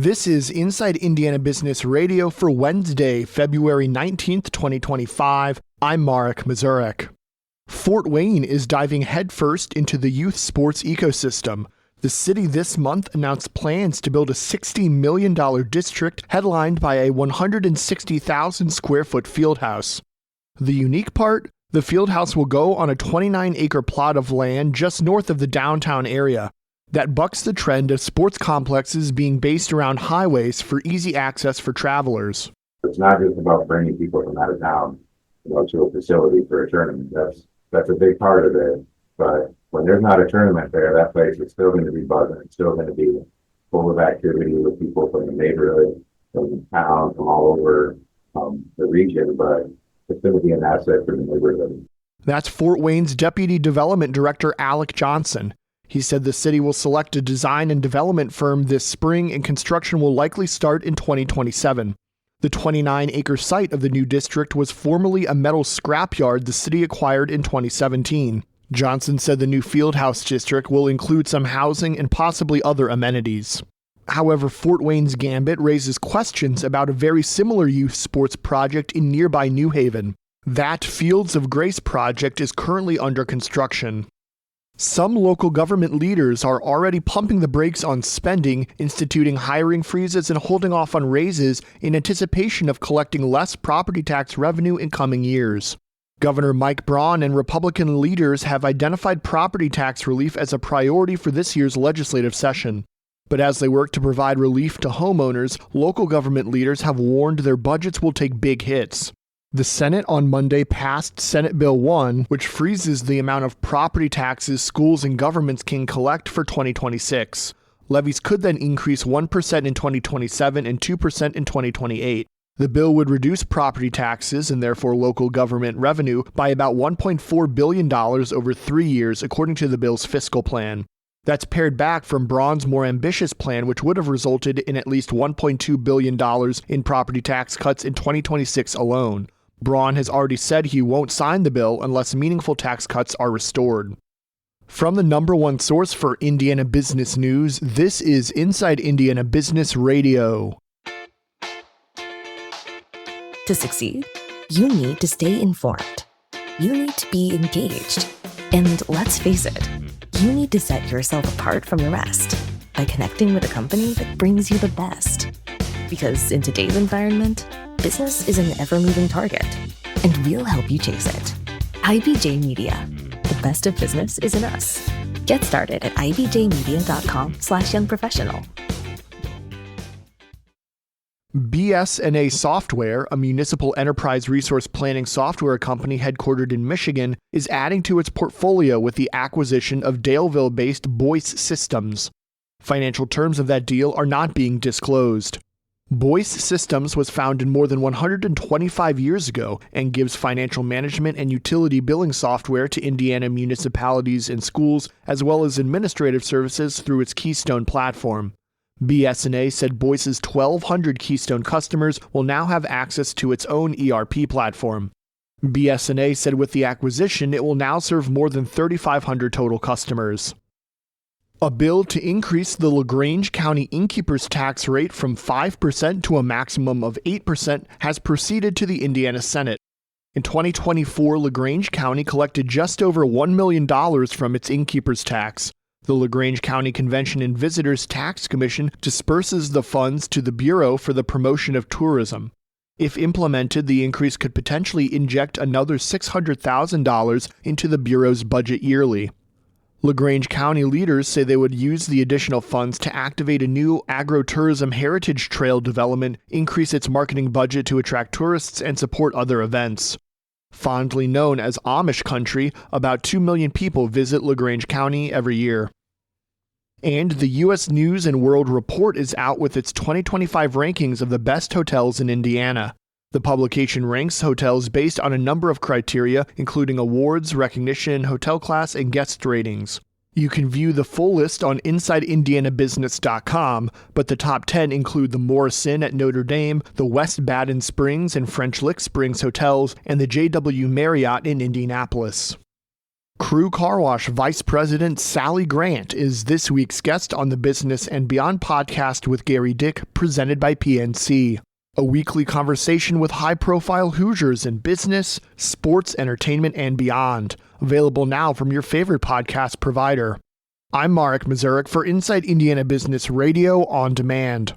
This is Inside Indiana Business Radio for Wednesday, February 19th, 2025. I'm Marek Mazurek. Fort Wayne is diving headfirst into the youth sports ecosystem. The city this month announced plans to build a $60 million district headlined by a 160,000 square foot fieldhouse. The unique part? The fieldhouse will go on a 29-acre plot of land just north of the downtown area. That bucks the trend of sports complexes being based around highways for easy access for travelers. It's not just about bringing people from out of town, to a facility for a tournament. That's a big part of it. But when there's not a tournament there, that place is still going to be buzzing. It's still going to be full of activity with people from the neighborhood, from town, from all over the region. But it's going to be an asset for the neighborhood. That's Fort Wayne's Deputy Development Director, Alec Johnson. He said the city will select a design and development firm this spring and construction will likely start in 2027. The 29-acre site of the new district was formerly a metal scrapyard the city acquired in 2017. Johnson said the new fieldhouse district will include some housing and possibly other amenities. However, Fort Wayne's gambit raises questions about a very similar youth sports project in nearby New Haven. That Fields of Grace project is currently under construction. Some local government leaders are already pumping the brakes on spending, instituting hiring freezes and holding off on raises in anticipation of collecting less property tax revenue in coming years. Governor Mike Braun and Republican leaders have identified property tax relief as a priority for this year's legislative session. But as they work to provide relief to homeowners, local government leaders have warned their budgets will take big hits. The Senate on Monday passed Senate Bill 1, which freezes the amount of property taxes schools and governments can collect for 2026. Levies could then increase 1% in 2027 and 2% in 2028. The bill would reduce property taxes and therefore local government revenue by about $1.4 billion over 3 years, according to the bill's fiscal plan. That's pared back from Braun's more ambitious plan, which would have resulted in at least $1.2 billion in property tax cuts in 2026 alone. Braun has already said he won't sign the bill unless meaningful tax cuts are restored. From the number one source for Indiana business news, this is Inside Indiana Business Radio. To succeed, you need to stay informed. You need to be engaged. And let's face it, you need to set yourself apart from the rest by connecting with a company that brings you the best. Because in today's environment, business is an ever-moving target, and we'll help you chase it. IBJ Media. The best of business is in us. Get started at ibjmedia.com/youngprofessional. BS&A Software, a municipal enterprise resource planning software company headquartered in Michigan, is adding to its portfolio with the acquisition of Daleville-based Boyce Systems. Financial terms of that deal are not being disclosed. Boyce Systems was founded more than 125 years ago and gives financial management and utility billing software to Indiana municipalities and schools, as well as administrative services through its Keystone platform. BS&A said Boyce's 1,200 Keystone customers will now have access to its own ERP platform. BS&A said with the acquisition, it will now serve more than 3,500 total customers. A bill to increase the LaGrange County innkeeper's tax rate from 5% to a maximum of 8% has proceeded to the Indiana Senate. In 2024, LaGrange County collected just over $1 million from its innkeeper's tax. The LaGrange County Convention and Visitors Tax Commission disperses the funds to the Bureau for the Promotion of Tourism. If implemented, the increase could potentially inject another $600,000 into the Bureau's budget yearly. LaGrange County leaders say they would use the additional funds to activate a new agro-tourism heritage trail development, increase its marketing budget to attract tourists, and support other events. Fondly known as Amish country, about 2 million people visit LaGrange County every year. And the U.S. News & World Report is out with its 2025 rankings of the best hotels in Indiana. The publication ranks hotels based on a number of criteria, including awards, recognition, hotel class, and guest ratings. You can view the full list on InsideIndianaBusiness.com, but the top 10 include the Morrison at Notre Dame, the West Baden Springs and French Lick Springs hotels, and the JW Marriott in Indianapolis. Crew Car Wash Vice President Sally Grant is this week's guest on the Business and Beyond podcast with Gary Dick, presented by PNC. A weekly conversation with high-profile Hoosiers in business, sports, entertainment, and beyond. Available now from your favorite podcast provider. I'm Marek Mazurek for Inside Indiana Business Radio on Demand.